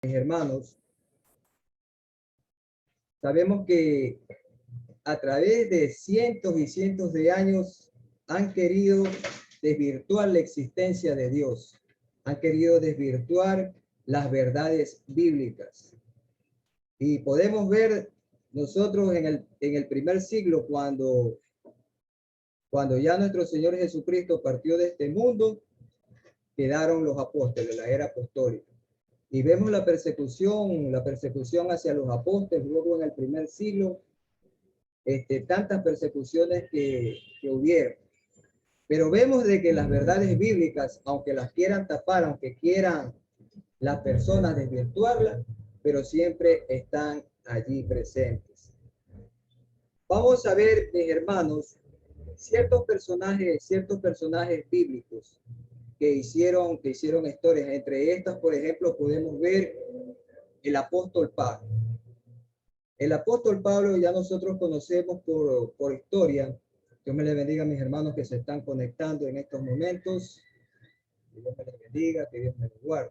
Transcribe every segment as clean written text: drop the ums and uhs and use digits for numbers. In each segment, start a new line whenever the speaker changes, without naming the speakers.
Mis hermanos, sabemos que a través de cientos y cientos de años han querido desvirtuar la existencia de Dios, han querido desvirtuar las verdades bíblicas. Y podemos ver nosotros en el primer siglo, cuando ya nuestro Señor Jesucristo partió de este mundo, quedaron los apóstoles, la era apostólica. Y vemos la persecución hacia los apóstoles, luego en el primer siglo, tantas persecuciones que hubieron. Pero vemos de que las verdades bíblicas, aunque las quieran tapar, aunque quieran las personas desvirtuarlas, pero siempre están allí presentes. Vamos a ver, mis hermanos, ciertos personajes bíblicos que hicieron historias. Entre estas, por ejemplo, podemos ver el apóstol Pablo. El apóstol Pablo ya nosotros conocemos por historia. Dios me le bendiga a mis hermanos que se están conectando en estos momentos. Que Dios me les bendiga, que Dios me los guarde.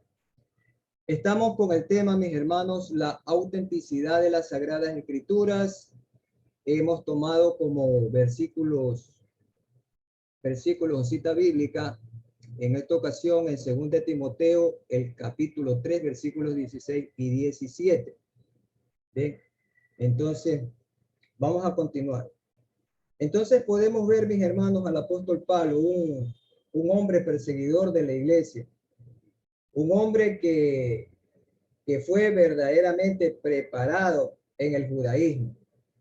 Estamos con el tema, mis hermanos, la autenticidad de las Sagradas Escrituras. Hemos tomado como versículos cita bíblica. En esta ocasión, en 2 Timoteo, el capítulo 3, versículos 16 y 17. ¿Bien? Entonces, vamos a continuar. Entonces podemos ver, mis hermanos, al apóstol Pablo, un hombre perseguidor de la iglesia, un hombre que fue verdaderamente preparado en el judaísmo,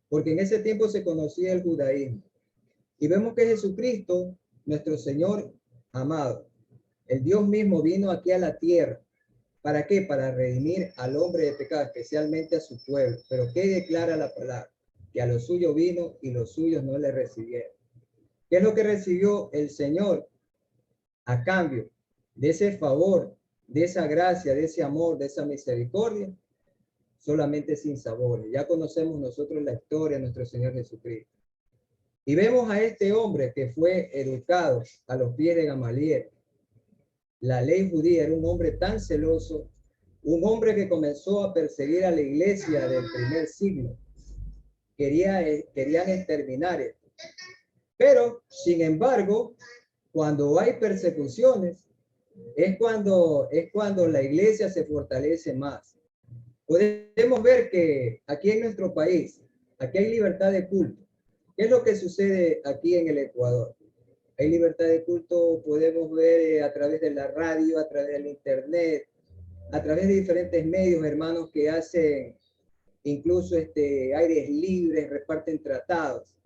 porque en ese tiempo se conocía el judaísmo. Y vemos que Jesucristo, nuestro Señor amado, el Dios mismo, vino aquí a la tierra. ¿Para qué? Para redimir al hombre de pecado, especialmente a su pueblo. Pero ¿qué declara la palabra? Que a los suyos vino y los suyos no le recibieron. ¿Qué es lo que recibió el Señor a cambio de ese favor, de esa gracia, de ese amor, de esa misericordia? Solamente sin sabores. Ya conocemos nosotros la historia de nuestro Señor Jesucristo. Y vemos a este hombre que fue educado a los pies de Gamaliel. La ley judía, era un hombre tan celoso, un hombre que comenzó a perseguir a la iglesia del primer siglo. Querían exterminar esto. Pero, sin embargo, cuando hay persecuciones, es cuando la iglesia se fortalece más. Podemos ver que aquí en nuestro país, aquí hay libertad de culto. ¿Qué es lo que sucede aquí en el Ecuador? Hay libertad de culto, podemos ver a través de la radio, a través del internet, a través de diferentes medios, hermanos, que hacen incluso aires libres, reparten tratados.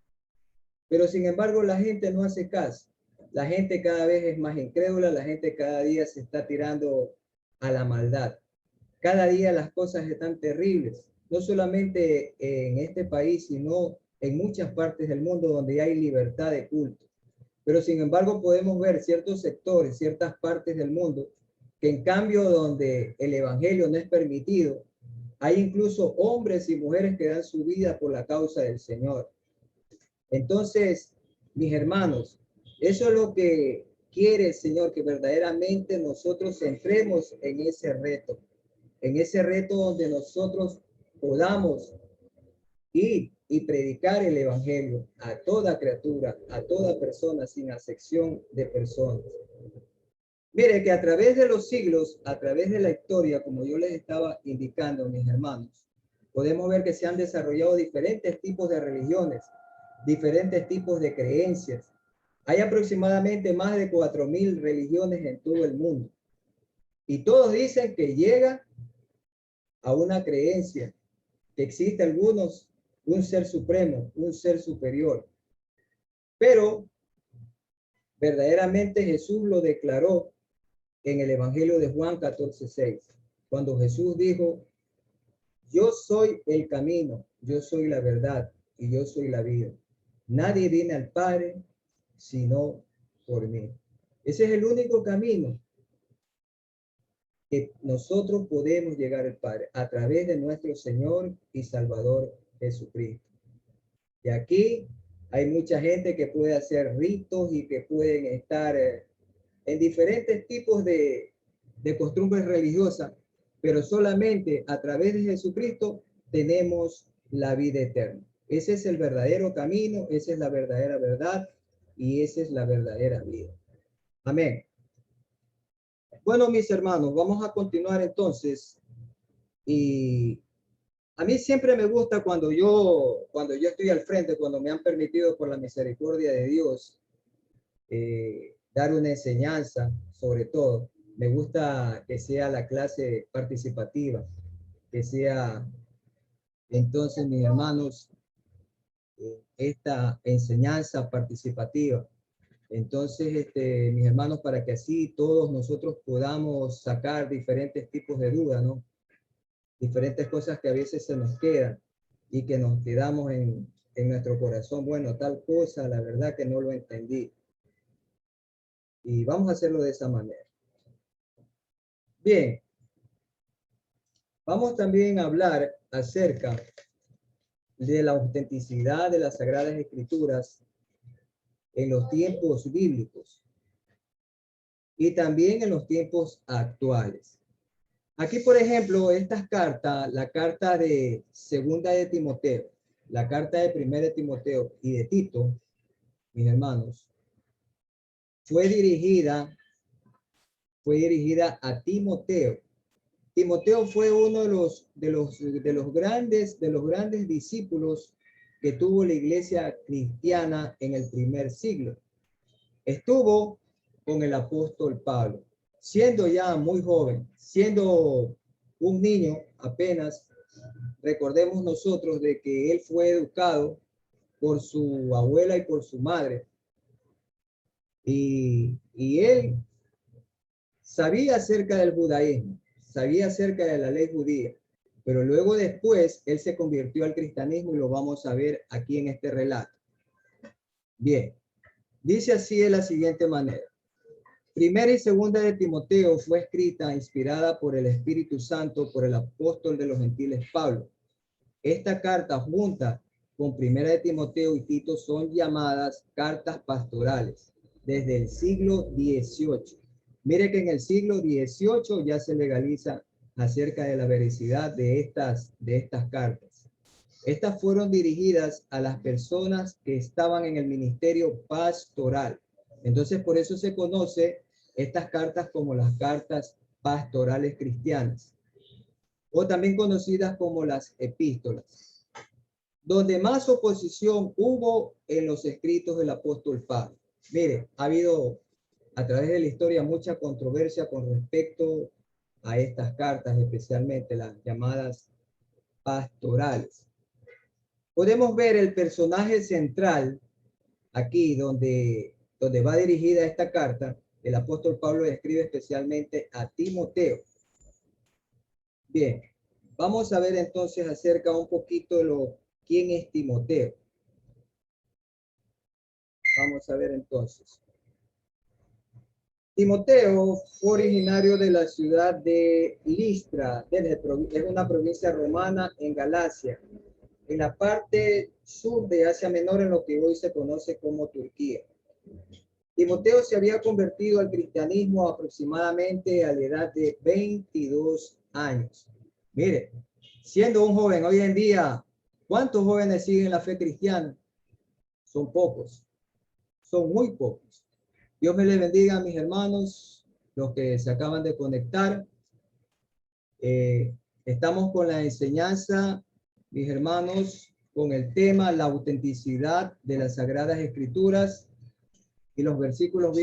Pero sin embargo, la gente no hace caso. La gente cada vez es más incrédula, la gente cada día se está tirando a la maldad. Cada día las cosas están terribles, no solamente en este país, sino en muchas partes del mundo donde hay libertad de culto. Pero sin embargo podemos ver ciertos sectores, ciertas partes del mundo, que en cambio donde el evangelio no es permitido, hay incluso hombres y mujeres que dan su vida por la causa del Señor. Entonces, mis hermanos, eso es lo que quiere el Señor, que verdaderamente nosotros entremos en ese reto donde nosotros podamos ir y predicar el evangelio a toda criatura, a toda persona, sin acepción de personas. Mire que a través de los siglos, a través de la historia, como yo les estaba indicando, mis hermanos, podemos ver que se han desarrollado diferentes tipos de religiones, diferentes tipos de creencias. Hay aproximadamente más de 4.000 religiones en todo el mundo. Y todos dicen que llega a una creencia, que existe un ser supremo, un ser superior. Pero verdaderamente Jesús lo declaró en el Evangelio de Juan 14:6, cuando Jesús dijo: yo soy el camino, yo soy la verdad y yo soy la vida. Nadie viene al Padre sino por mí. Ese es el único camino que nosotros podemos llegar al Padre, a través de nuestro Señor y Salvador Jesucristo. Y aquí hay mucha gente que puede hacer ritos y que pueden estar en diferentes tipos de costumbres religiosas, pero solamente a través de Jesucristo tenemos la vida eterna. Ese es el verdadero camino, esa es la verdadera verdad y esa es la verdadera vida. Amén. Bueno, mis hermanos, vamos a continuar entonces. Y a mí siempre me gusta cuando yo estoy al frente, cuando me han permitido por la misericordia de Dios dar una enseñanza, sobre todo. Me gusta que sea la clase participativa, que sea entonces, mis hermanos, esta enseñanza participativa. Entonces, mis hermanos, para que así todos nosotros podamos sacar diferentes tipos de dudas, ¿no? Diferentes cosas que a veces se nos quedan y que nos quedamos en nuestro corazón. Bueno, tal cosa, la verdad que no lo entendí. Y vamos a hacerlo de esa manera. Bien. Vamos también a hablar acerca de la autenticidad de las Sagradas Escrituras en los tiempos bíblicos y también en los tiempos actuales. Aquí, por ejemplo, estas cartas, la carta de Segunda de Timoteo, la carta de Primera de Timoteo y de Tito, mis hermanos, fue dirigida a Timoteo. Timoteo fue uno de los grandes discípulos que tuvo la iglesia cristiana en el primer siglo. Estuvo con el apóstol Pablo, siendo ya muy joven, siendo un niño apenas. Recordemos nosotros de que él fue educado por su abuela y por su madre. Y él sabía acerca del judaísmo, sabía acerca de la ley judía, pero luego después él se convirtió al cristianismo y lo vamos a ver aquí en este relato. Bien, dice así de la siguiente manera. Primera y segunda de Timoteo fue escrita, inspirada por el Espíritu Santo, por el apóstol de los gentiles Pablo. Esta carta junta con Primera de Timoteo y Tito son llamadas cartas pastorales desde el siglo XVIII. Mire que en el siglo XVIII ya se legaliza acerca de la veracidad de estas cartas. Estas fueron dirigidas a las personas que estaban en el ministerio pastoral. Entonces, por eso se conoce estas cartas como las cartas pastorales cristianas, o también conocidas como las epístolas, donde más oposición hubo en los escritos del apóstol Pablo. Mire, ha habido a través de la historia mucha controversia con respecto a estas cartas, especialmente las llamadas pastorales. Podemos ver el personaje central aquí donde va dirigida esta carta. El apóstol Pablo escribe especialmente a Timoteo. Bien, vamos a ver entonces acerca un poquito de quién es Timoteo. Vamos a ver entonces. Timoteo fue originario de la ciudad de Listra, es una provincia romana en Galacia, en la parte sur de Asia Menor, en lo que hoy se conoce como Turquía. Timoteo se había convertido al cristianismo aproximadamente a la edad de 22 años. Mire, siendo un joven hoy en día, ¿cuántos jóvenes siguen la fe cristiana? Son pocos, son muy pocos. Dios me les bendiga a mis hermanos, los que se acaban de conectar. Estamos con la enseñanza, mis hermanos, con el tema la autenticidad de las Sagradas Escrituras, y los versículos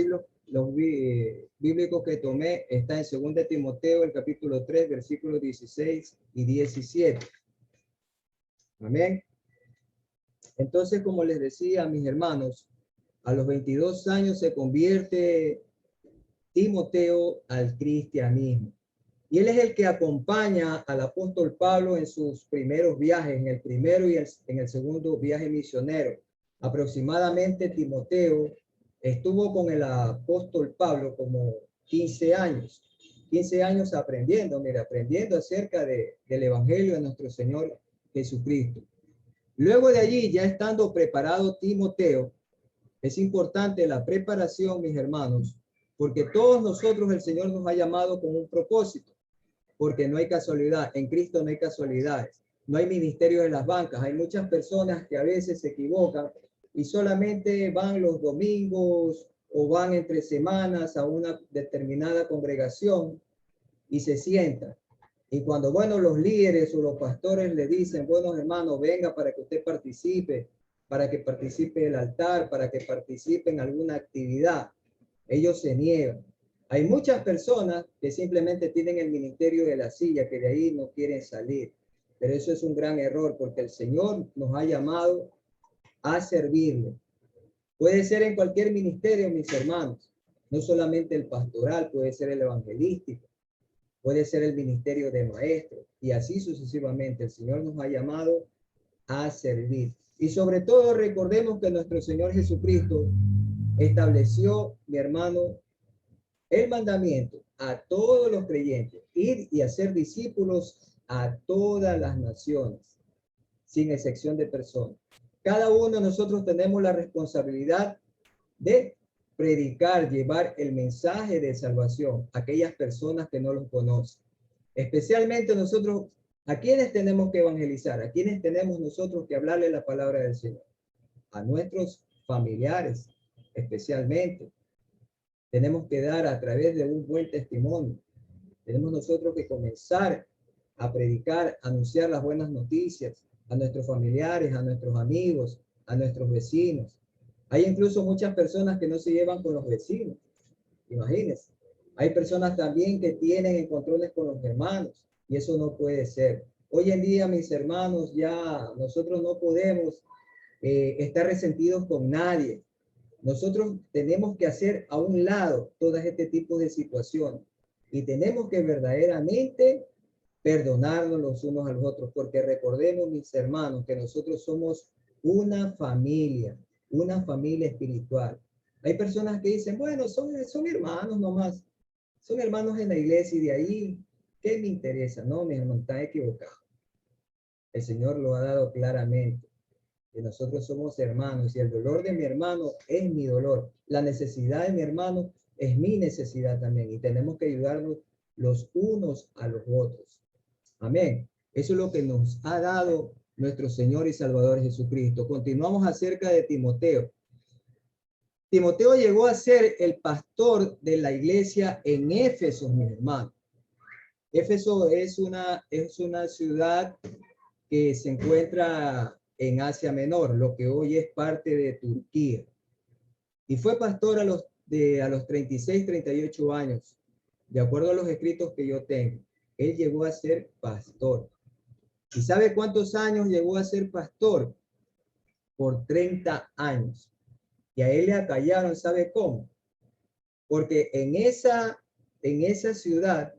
bíblicos que tomé está en 2 Timoteo, el capítulo 3, versículos 16 y 17. Amén. Entonces, como les decía a mis hermanos, a los 22 años se convierte Timoteo al cristianismo. Y él es el que acompaña al apóstol Pablo en sus primeros viajes, en el primero y en el segundo viaje misionero. Aproximadamente Timoteo estuvo con el apóstol Pablo como 15 años. 15 años aprendiendo acerca del evangelio de nuestro Señor Jesucristo. Luego de allí, ya estando preparado Timoteo, es importante la preparación, mis hermanos, porque todos nosotros el Señor nos ha llamado con un propósito. porque no hay casualidad. En Cristo no hay casualidades. No hay ministerios en las bancas. Hay muchas personas que a veces se equivocan y solamente van los domingos o van entre semanas a una determinada congregación y se sientan. Y cuando, bueno, los líderes o los pastores le dicen, bueno, hermano, venga para que usted participe, para que participe del altar, para que participe en alguna actividad, ellos se niegan. Hay muchas personas que simplemente tienen el ministerio de la silla, que de ahí no quieren salir. Pero eso es un gran error, porque el Señor nos ha llamado a servirle. Puede ser en cualquier ministerio, mis hermanos. No solamente el pastoral, puede ser el evangelístico, puede ser el ministerio de maestro, y así sucesivamente. El Señor nos ha llamado a servir. Y sobre todo recordemos que nuestro Señor Jesucristo estableció, mi hermano, el mandamiento a todos los creyentes, ir y hacer discípulos a todas las naciones, sin excepción de personas. Cada uno de nosotros tenemos la responsabilidad de predicar, llevar el mensaje de salvación a aquellas personas que no los conocen. Especialmente nosotros, ¿a quiénes tenemos que evangelizar? ¿A quiénes tenemos nosotros que hablarle la palabra del Señor? A nuestros familiares, especialmente. Tenemos que dar a través de un buen testimonio. Tenemos nosotros que comenzar a predicar, a anunciar las buenas noticias a nuestros familiares, a nuestros amigos, a nuestros vecinos. Hay incluso muchas personas que no se llevan con los vecinos. Imagínense. Hay personas también que tienen encontrones con los hermanos y eso no puede ser. Hoy en día, mis hermanos, ya nosotros no podemos estar resentidos con nadie. Nosotros tenemos que hacer a un lado todo este tipo de situaciones y tenemos que verdaderamente perdonarnos los unos a los otros, porque recordemos, mis hermanos, que nosotros somos una familia espiritual. Hay personas que dicen, bueno, son hermanos nomás, son hermanos en la iglesia y de ahí, ¿qué me interesa? No, mi hermano, está equivocado. El Señor lo ha dado claramente, que nosotros somos hermanos y el dolor de mi hermano es mi dolor. La necesidad de mi hermano es mi necesidad también y tenemos que ayudarnos los unos a los otros. Amén. Eso es lo que nos ha dado nuestro Señor y Salvador Jesucristo. Continuamos acerca de Timoteo. Timoteo llegó a ser el pastor de la iglesia en Éfeso, mi hermano. Éfeso es una ciudad que se encuentra en Asia Menor, lo que hoy es parte de Turquía. Y fue pastor a los 36, 38 años, de acuerdo a los escritos que yo tengo. Él llegó a ser pastor. ¿Y sabe cuántos años llegó a ser pastor? Por 30 años. Y a él le acallaron, ¿sabe cómo? Porque en esa ciudad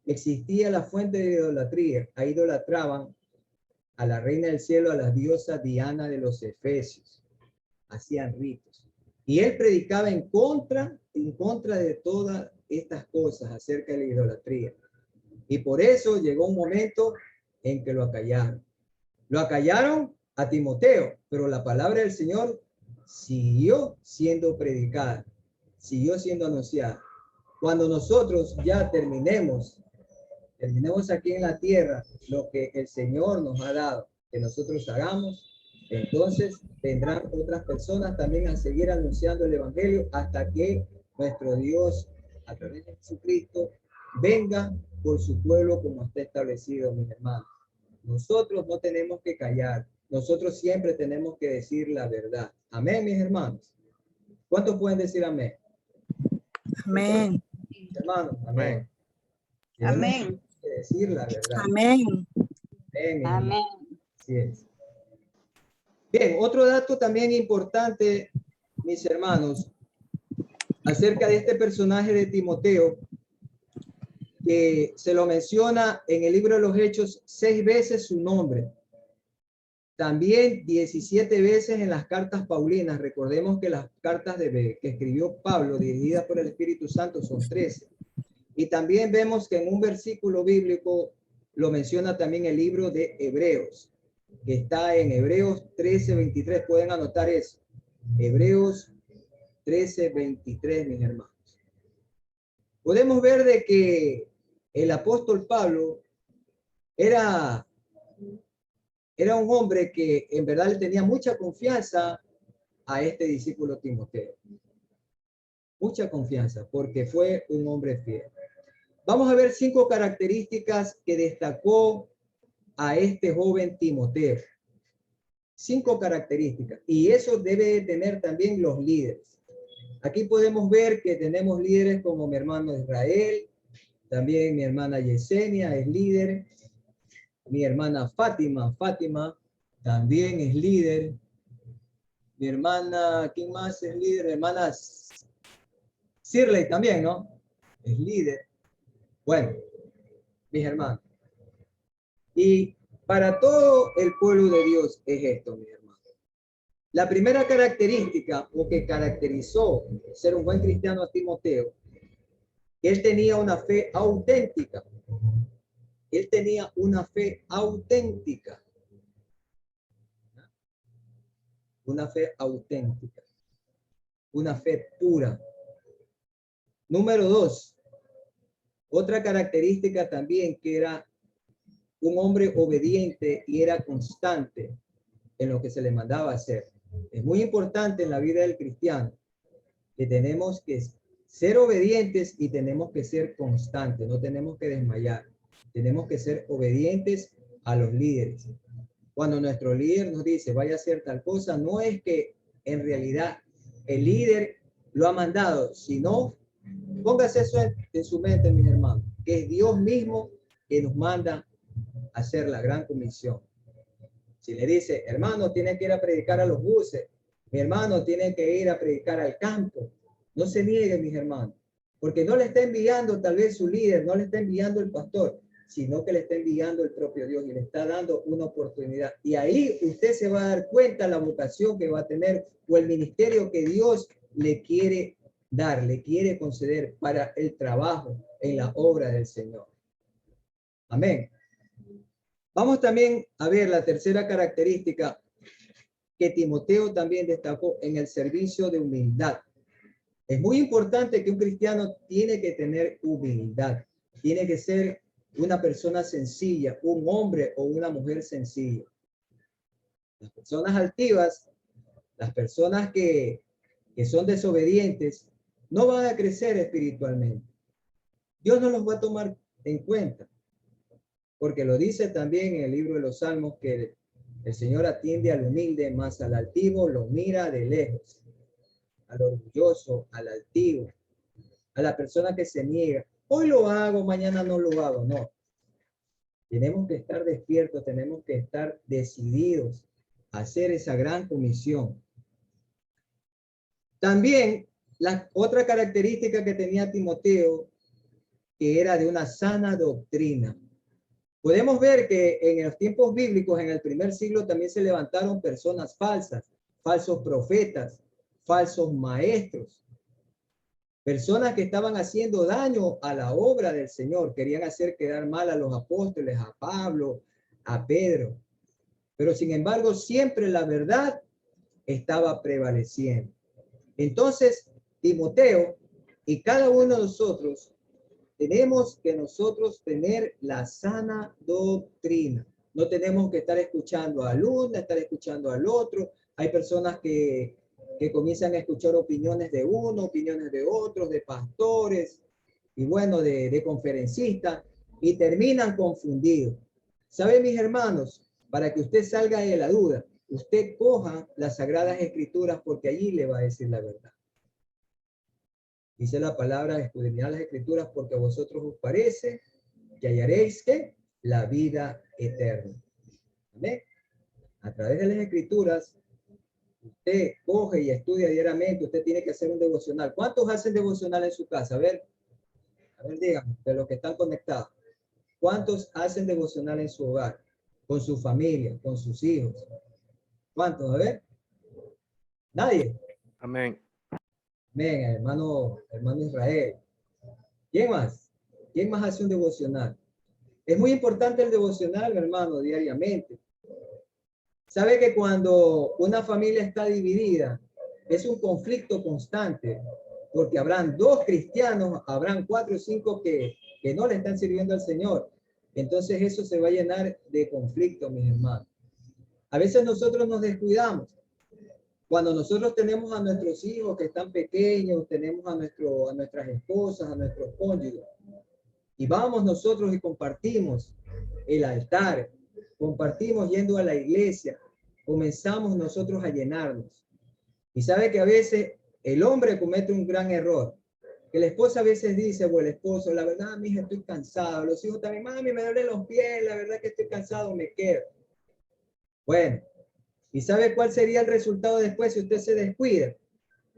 existía la fuente de idolatría. Ahí idolatraban a la reina del cielo, a la diosa Diana de los Efesios. Hacían ritos. Y él predicaba en contra de todas estas cosas acerca de la idolatría. Y por eso llegó un momento en que lo acallaron. Lo acallaron a Timoteo, pero la palabra del Señor siguió siendo predicada, siguió siendo anunciada. Cuando nosotros ya terminemos aquí en la tierra lo que el Señor nos ha dado, que nosotros hagamos, entonces vendrán otras personas también a seguir anunciando el Evangelio hasta que nuestro Dios, a través de Jesucristo, venga por su pueblo como está establecido, mis hermanos. Nosotros no tenemos que callar. Nosotros siempre tenemos que decir la verdad. Amén, mis hermanos. ¿Cuántos pueden decir amén?
Amén.
Hermanos, amén.
Amén.
Que decir la verdad.
Amén.
Amén.
Amén.
Así es. Bien, otro dato también importante, mis hermanos, acerca de este personaje de Timoteo, que se lo menciona en el libro de los Hechos 6 veces su nombre. También 17 veces en las cartas paulinas. Recordemos que las cartas que escribió Pablo, dirigidas por el Espíritu Santo, son 13. Y también vemos que en un versículo bíblico lo menciona también el libro de Hebreos, que está en Hebreos 13:23. Pueden anotar eso. Hebreos 13:23, mis hermanos. Podemos ver de que el apóstol Pablo era un hombre que en verdad le tenía mucha confianza a este discípulo Timoteo. Mucha confianza, porque fue un hombre fiel. Vamos a ver 5 características que destacó a este joven Timoteo. 5 características. Y eso debe tener también los líderes. Aquí podemos ver que tenemos líderes como mi hermano Israel, también mi hermana Yesenia es líder, mi hermana Fátima también es líder, mi hermana, ¿quién más es líder? Mi hermana Shirley también, ¿no? Es líder. Bueno, mis hermanos. Y para todo el pueblo de Dios es esto, mis hermanos. La primera característica o que caracterizó ser un buen cristiano a Timoteo, él tenía una fe auténtica. Él tenía una fe auténtica. Una fe auténtica. Una fe pura. Número 2. Otra característica también que era un hombre obediente y era constante en lo que se le mandaba hacer. Es muy importante en la vida del cristiano que tenemos que ser obedientes y tenemos que ser constantes, no tenemos que desmayar. Tenemos que ser obedientes a los líderes. Cuando nuestro líder nos dice vaya a hacer tal cosa, no es que en realidad el líder lo ha mandado, sino póngase eso en su mente, mis hermanos, que es Dios mismo que nos manda a hacer la gran comisión. Si le dice, hermano, tiene que ir a predicar a los buses, mi hermano tiene que ir a predicar al campo, no se niegue, mis hermanos, porque no le está enviando tal vez su líder, no le está enviando el pastor, sino que le está enviando el propio Dios y le está dando una oportunidad. Y ahí usted se va a dar cuenta la vocación que va a tener o el ministerio que Dios le quiere dar, le quiere conceder para el trabajo en la obra del Señor. Amén. Vamos también a ver la tercera característica que Timoteo también destacó en el servicio de humildad. Es muy importante que un cristiano tiene que tener humildad, tiene que ser una persona sencilla, un hombre o una mujer sencilla. Las personas altivas, las personas que son desobedientes, no van a crecer espiritualmente. Dios no los va a tomar en cuenta, porque lo dice también en el libro de los Salmos que el Señor atiende al humilde, más al altivo lo mira de lejos, al orgulloso, al altivo, a la persona que se niega. Hoy lo hago, mañana no lo hago. No. Tenemos que estar despiertos, tenemos que estar decididos a hacer esa gran comisión. También la otra característica que tenía Timoteo, que era de una sana doctrina. Podemos ver que en los tiempos bíblicos, en el primer siglo, también se levantaron personas falsas, falsos profetas, falsos maestros, personas que estaban haciendo daño a la obra del Señor, querían hacer quedar mal a los apóstoles, a Pablo, a Pedro. Pero sin embargo, siempre la verdad estaba prevaleciendo. Entonces, Timoteo y cada uno de nosotros tenemos que nosotros tener la sana doctrina. No tenemos que estar escuchando al uno, estar escuchando al otro. Hay personas que comienzan a escuchar opiniones de uno, opiniones de otros, de pastores y bueno, de conferencistas y terminan confundidos. ¿Saben, mis hermanos? Para que usted salga de la duda, usted coja las Sagradas Escrituras porque allí le va a decir la verdad. Dice la palabra, escudriñad las Escrituras porque a vosotros os parece que hallaréis que la vida eterna. ¿Amén? A través de las Escrituras, usted coge y estudia diariamente, usted tiene que hacer un devocional. ¿Cuántos hacen devocional en su casa? A ver, díganme, de los que están conectados. ¿Cuántos hacen devocional en su hogar? Con su familia, con sus hijos. ¿Cuántos? A ver. ¿Nadie?
Amén.
Amén, hermano Israel. ¿Quién más? ¿Quién más hace un devocional? Es muy importante el devocional, hermano, diariamente. Sabe que cuando una familia está dividida, es un conflicto constante, porque habrán 2 cristianos, habrán 4 o 5 que que no le están sirviendo al Señor. Entonces eso se va a llenar de conflicto, mis hermanos. A veces nosotros nos descuidamos. Cuando nosotros tenemos a nuestros hijos que están pequeños, tenemos a nuestras esposas, a nuestros cónyuges, y vamos nosotros y compartimos el altar, compartimos yendo a la iglesia, comenzamos nosotros a llenarnos. Y sabe que a veces el hombre comete un gran error, que la esposa a veces dice, o el esposo, la verdad, mija, estoy cansado. Los hijos también, mami, me duelen los pies, la verdad que estoy cansado, me quedo. Bueno, ¿y sabe cuál sería el resultado después si usted se descuida?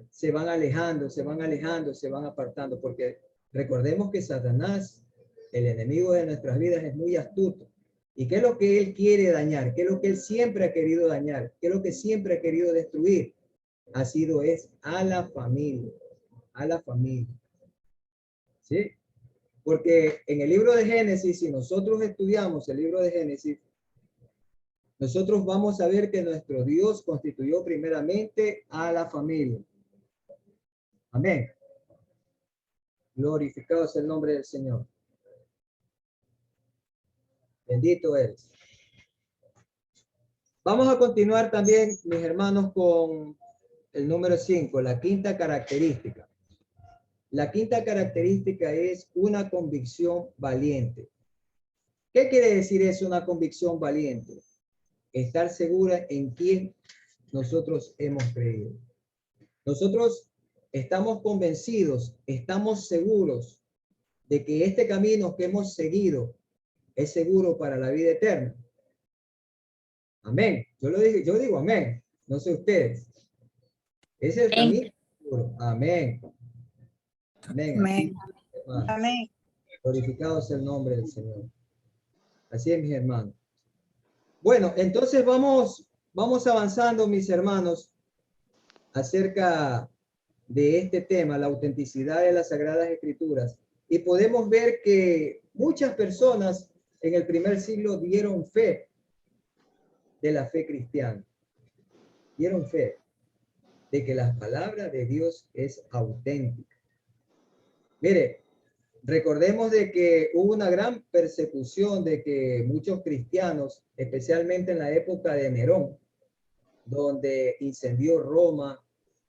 Se van alejando, se van alejando, se van apartando, porque recordemos que Satanás, el enemigo de nuestras vidas, es muy astuto. ¿Y qué es lo que él quiere dañar? ¿Qué es lo que él siempre ha querido dañar? ¿Qué es lo que siempre ha querido destruir? Es a la familia, a la familia. ¿Sí? Porque en el libro de Génesis, si nosotros estudiamos el libro de Génesis, nosotros vamos a ver que nuestro Dios constituyó primeramente a la familia. Amén. Glorificado es el nombre del Señor. Bendito eres. Vamos a continuar también, mis hermanos, con el número 5, la quinta característica. La quinta característica es una convicción valiente. ¿Qué quiere decir eso, una convicción valiente? Estar segura en quién nosotros hemos creído. Nosotros estamos convencidos, estamos seguros de que este camino que hemos seguido es seguro para la vida eterna. Amén. Yo digo amén. No sé ustedes. Es el camino seguro. Amén. Amén.
Amén.
Amén.
Glorificado sea el nombre del Señor. Así es, mis hermanos. Bueno, entonces vamos avanzando, mis hermanos, acerca de este tema, la autenticidad de las Sagradas Escrituras. Y podemos ver que muchas personas en el primer siglo dieron fe de la fe cristiana. Dieron fe de que la palabra de Dios es auténtica. Mire, recordemos de que hubo una gran persecución de que muchos cristianos, especialmente en la época de Nerón, donde incendió Roma,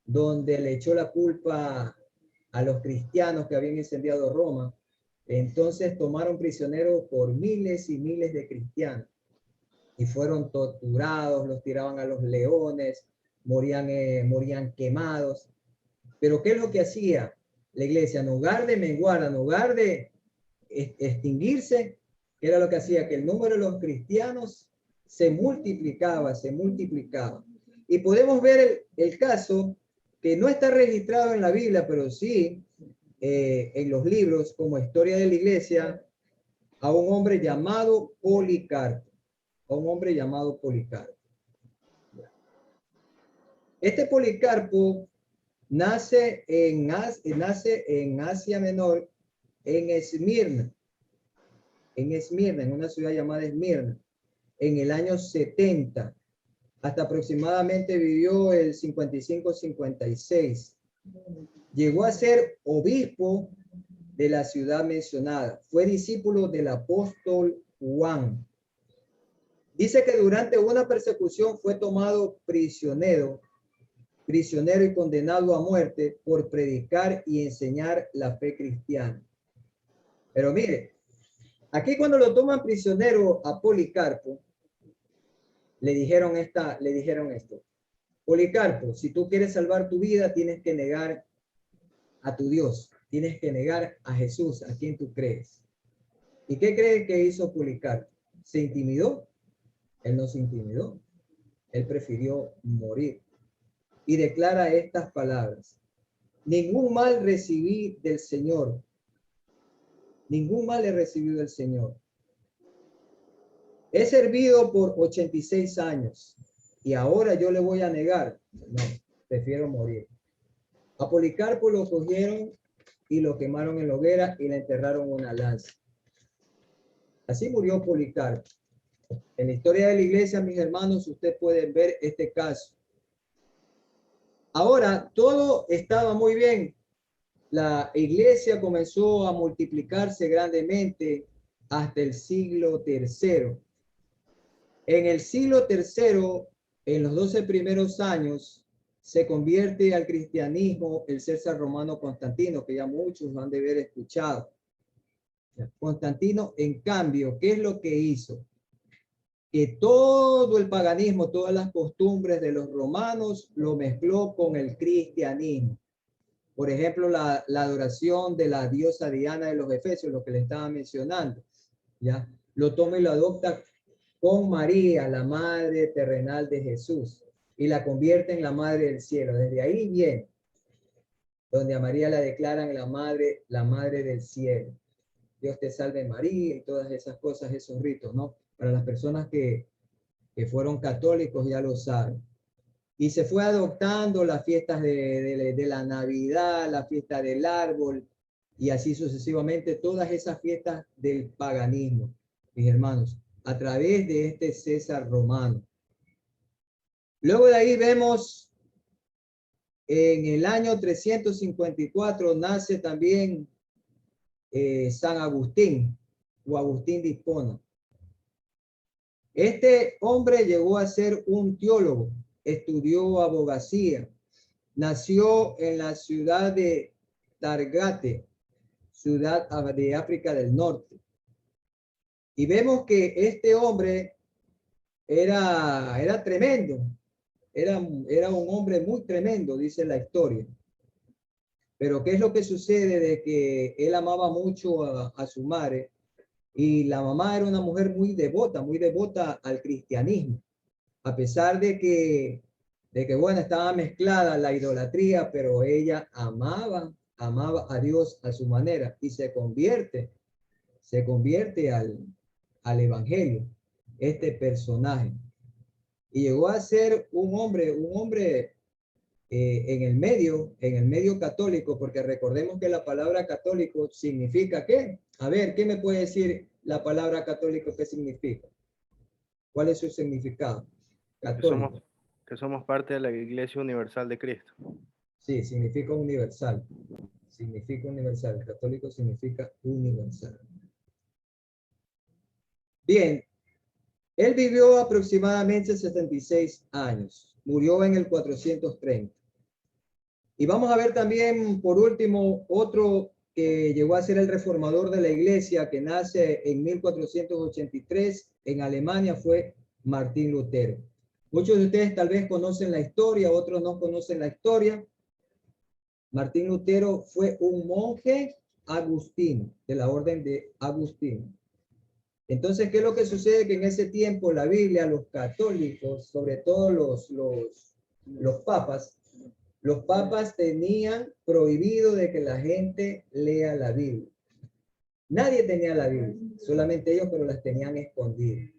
donde le echó la culpa a los cristianos que habían incendiado Roma. Entonces tomaron prisioneros por miles y miles de cristianos y fueron torturados, los tiraban a los leones, morían quemados. Pero ¿qué es lo que hacía la iglesia? En lugar de menguar, en lugar de extinguirse, ¿qué era lo que hacía? Que el número de los cristianos se multiplicaba, se multiplicaba. Y podemos ver el caso que no está registrado en la Biblia, pero sí en los libros como Historia de la Iglesia, a un hombre llamado Policarpo. A un hombre llamado Policarpo. Este Policarpo nace en Asia Menor, en Esmirna, en una ciudad llamada Esmirna, en el año 70. Hasta aproximadamente vivió el 55-56. Llegó a ser obispo de la ciudad mencionada. Fue discípulo del apóstol Juan. Dice que durante una persecución fue tomado prisionero y condenado a muerte por predicar y enseñar la fe cristiana. Pero mire, aquí cuando lo toman prisionero a Policarpo, le dijeron esto. Policarpo, si tú quieres salvar tu vida, tienes que negar a tu Dios. Tienes que negar a Jesús, a quien tú crees. ¿Y qué cree que hizo Policarpo? ¿Se intimidó? Él no se intimidó. Él prefirió morir. Y declara estas palabras. Ningún mal recibí del Señor. Ningún mal he recibido del Señor. He servido por 86 años y ahora yo le voy a negar. No, prefiero morir. A Policarpo lo cogieron y lo quemaron en la hoguera y le enterraron una lanza. Así murió Policarpo. En la historia de la iglesia, mis hermanos, ustedes pueden ver este caso. Ahora, todo estaba muy bien la iglesia comenzó a multiplicarse grandemente hasta el siglo III. En el siglo III, en los 12 primeros años, se convierte al cristianismo el César Romano Constantino, que ya muchos han de haber escuchado. Constantino, en cambio, ¿qué es lo que hizo? Que todo el paganismo, todas las costumbres de los romanos, lo mezcló con el cristianismo. Por ejemplo, la adoración de la diosa Diana de los Efesios, lo que le estaba mencionando, ¿ya? Lo toma y lo adopta con María, la madre terrenal de Jesús, y la convierte en la madre del cielo. Desde ahí viene, donde a María la declaran la madre del cielo. Dios te salve María y todas esas cosas, esos ritos, ¿no? Para las personas que fueron católicos ya lo saben. Y se fue adoptando las fiestas de la Navidad, la fiesta del árbol, y así sucesivamente, todas esas fiestas del paganismo, mis hermanos, a través de este César romano. Luego de ahí vemos, en el año 354 nace también San Agustín, o Agustín de Hipona. Este hombre llegó a ser un teólogo, estudió abogacía, nació en la ciudad de Targate, ciudad de África del Norte. Y vemos que este hombre era tremendo, era un hombre muy tremendo, dice la historia. Pero ¿qué es lo que sucede? De que él amaba mucho a su madre, y la mamá era una mujer muy devota al cristianismo, a pesar de que bueno, estaba mezclada la idolatría, pero ella amaba a Dios a su manera, y se convierte al evangelio, este personaje. Y llegó a ser un hombre en el medio católico, porque recordemos que la palabra católico significa ¿qué? A ver, ¿qué me puede decir la palabra católico? ¿Qué significa? ¿Cuál es su significado? Católico.
Que somos parte de la Iglesia Universal de Cristo.
Sí, significa universal. Significa universal. El católico significa universal. Bien, él vivió aproximadamente 76 años. Murió en el 430. Y vamos a ver también, por último, otro que llegó a ser el reformador de la iglesia, que nace en 1483 en Alemania, fue Martín Lutero. Muchos de ustedes tal vez conocen la historia, otros no conocen la historia. Martín Lutero fue un monje agustino, de la orden de Agustín. Entonces, ¿qué es lo que sucede? Que en ese tiempo la Biblia, los católicos, sobre todo los papas tenían prohibido de que la gente lea la Biblia. Nadie tenía la Biblia, solamente ellos, pero las tenían escondidas.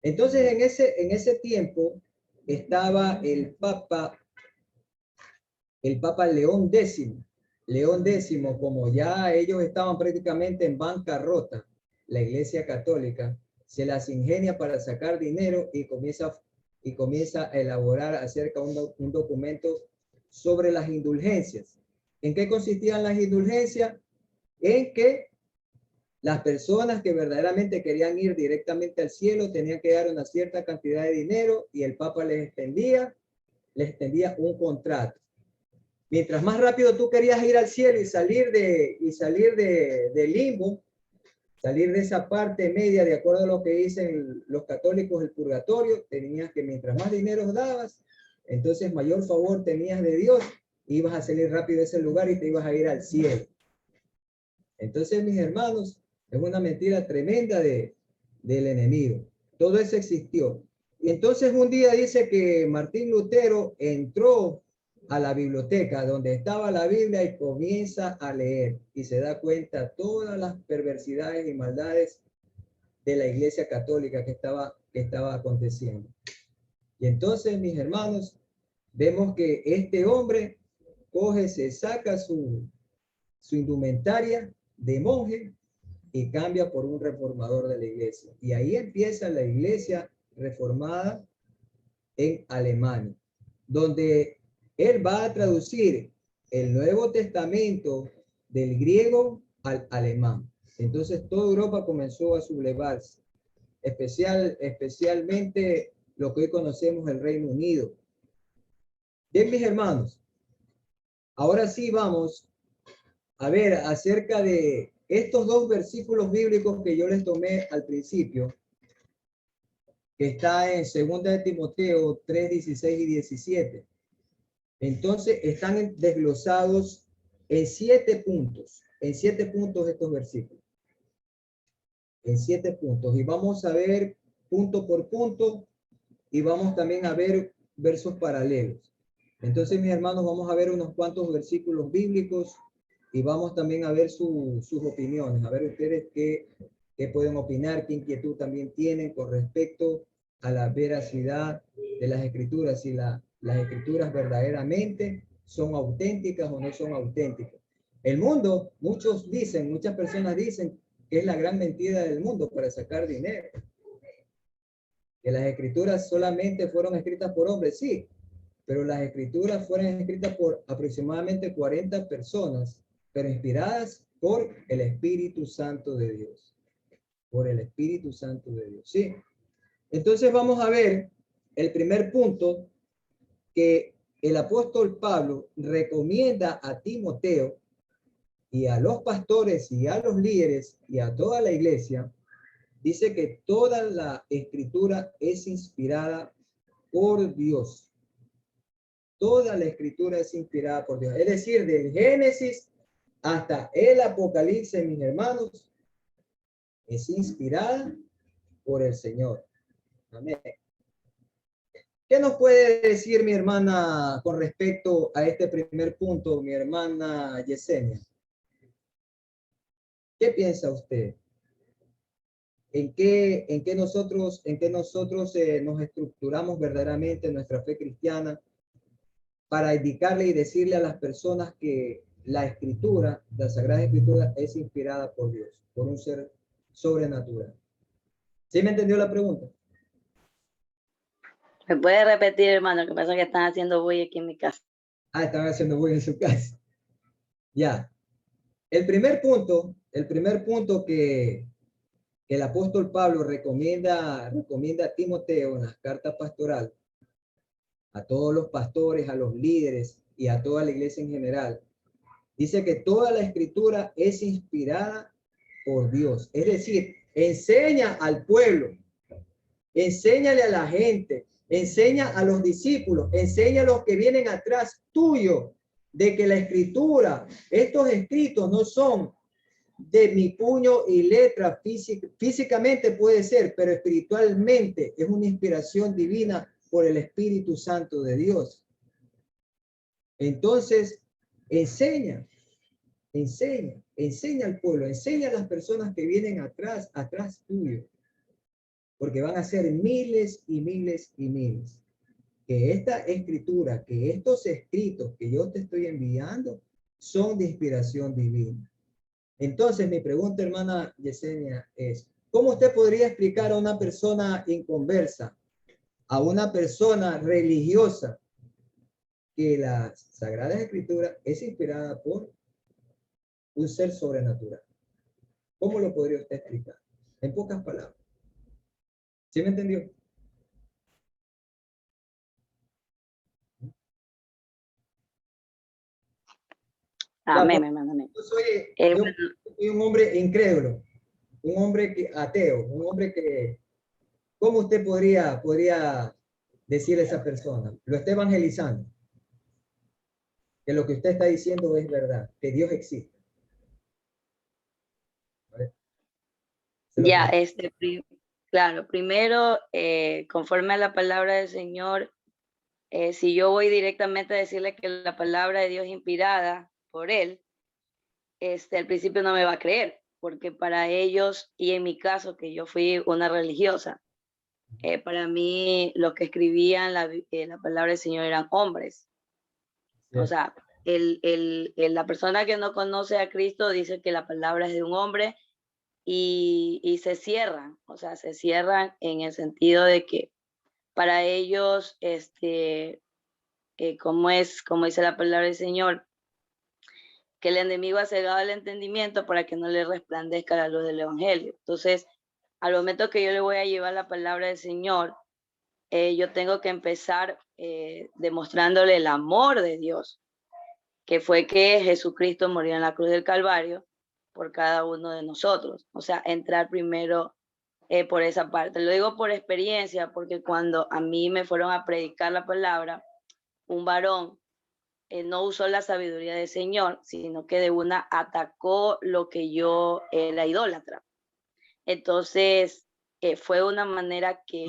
Entonces, en ese tiempo estaba el Papa León X. León X, como ya ellos estaban prácticamente en bancarrota, la Iglesia Católica se las ingenia para sacar dinero y comienza a elaborar acerca de un documento sobre las indulgencias. ¿En qué consistían las indulgencias? En que las personas que verdaderamente querían ir directamente al cielo tenían que dar una cierta cantidad de dinero, y el Papa les extendía un contrato. Mientras más rápido tú querías ir al cielo y salir de limbo, salir de esa parte media, de acuerdo a lo que dicen los católicos, el purgatorio, tenías que, mientras más dinero dabas, entonces mayor favor tenías de Dios, ibas a salir rápido de ese lugar y te ibas a ir al cielo. Entonces, mis hermanos, es una mentira tremenda del enemigo. Todo eso existió. Y entonces un día dice que Martín Lutero entró a la biblioteca donde estaba la Biblia y comienza a leer, y se da cuenta todas las perversidades y maldades de la Iglesia Católica que estaba aconteciendo. Y entonces, mis hermanos, vemos que este hombre se saca su indumentaria de monje y cambia por un reformador de la iglesia. Y ahí empieza la iglesia reformada en Alemania, donde él va a traducir el Nuevo Testamento del griego al alemán. Entonces toda Europa comenzó a sublevarse, especialmente lo que hoy conocemos el Reino Unido. Bien, mis hermanos, ahora sí vamos a ver acerca de estos dos versículos bíblicos que yo les tomé al principio, que está en 2 de Timoteo 3, 16 y 17. Entonces están desglosados en 7 puntos, estos versículos, en 7 puntos. Y vamos a ver punto por punto y vamos también a ver versos paralelos. Entonces, mis hermanos, vamos a ver unos cuantos versículos bíblicos y vamos también a ver sus opiniones, a ver ustedes qué pueden opinar, qué inquietud también tienen con respecto a la veracidad de las escrituras, si las escrituras verdaderamente son auténticas o no son auténticas. El mundo, muchas personas dicen que es la gran mentira del mundo para sacar dinero. Que las escrituras solamente fueron escritas por hombres, sí, pero las escrituras fueron escritas por aproximadamente 40 personas, pero inspiradas por el Espíritu Santo de Dios. Por el Espíritu Santo de Dios, sí. Entonces vamos a ver el primer punto que el apóstol Pablo recomienda a Timoteo y a los pastores y a los líderes y a toda la iglesia. Dice que toda la escritura es inspirada por Dios. Toda la escritura es inspirada por Dios. Es decir, del Génesis hasta el Apocalipsis, mis hermanos, es inspirada por el Señor. Amén. ¿Qué nos puede decir mi hermana con respecto a este primer punto, mi hermana Yesenia? ¿Qué piensa usted? ¿En qué nosotros nos estructuramos verdaderamente en nuestra fe cristiana para indicarle y decirle a las personas que la escritura, la Sagrada Escritura, es inspirada por Dios, por un ser sobrenatural? ¿Sí me entendió la pregunta?
¿Me puede repetir, hermano? Que pasa que están haciendo bulla aquí en mi casa.
Ah, están haciendo bulla en su casa. Ya. El primer punto que el apóstol Pablo recomienda a Timoteo en las cartas pastorales, a todos los pastores, a los líderes y a toda la iglesia en general, dice que toda la escritura es inspirada por Dios. Es decir, enseña al pueblo, enséñale a la gente, enseña a los discípulos, enseña a los que vienen atrás tuyo, de que la escritura, estos escritos no son de mi puño y letra. Físicamente puede ser, pero espiritualmente es una inspiración divina por el Espíritu Santo de Dios. Entonces, enseña al pueblo, enseña a las personas que vienen atrás tuyo, porque van a ser miles y miles y miles. Que esta escritura, que estos escritos que yo te estoy enviando son de inspiración divina. Entonces, mi pregunta, hermana Yesenia, es, ¿cómo usted podría explicar a una persona inconversa, a una persona religiosa, que la Sagrada Escritura es inspirada por un ser sobrenatural? ¿Cómo lo podría usted explicar? En pocas palabras. ¿Sí me entendió?
Amén, hermano, amén.
Yo soy un hombre incrédulo, un hombre ateo, un hombre que, ¿cómo usted podría decirle a esa persona? Lo está evangelizando, que lo que usted está diciendo es verdad, que Dios existe. ¿Vale?
Ya, claro, primero, conforme a la palabra del Señor, si yo voy directamente a decirle que la palabra de Dios es inspirada por Él, al principio no me va a creer, porque para ellos, y en mi caso, que yo fui una religiosa, para mí los que escribían la palabra del Señor eran hombres. O sea, la persona que no conoce a Cristo dice que la palabra es de un hombre y se cierran, o sea, se cierran en el sentido de que para ellos, como dice la palabra del Señor, que el enemigo ha cegado el entendimiento para que no le resplandezca la luz del evangelio. Entonces, al momento que yo le voy a llevar la palabra del Señor, yo tengo que empezar demostrándole el amor de Dios, que fue que Jesucristo murió en la cruz del Calvario por cada uno de nosotros. O sea, entrar primero por esa parte. Lo digo por experiencia, porque cuando a mí me fueron a predicar la palabra, un varón no usó la sabiduría del Señor, sino que de una atacó lo que yo era idólatra. Entonces, fue una manera que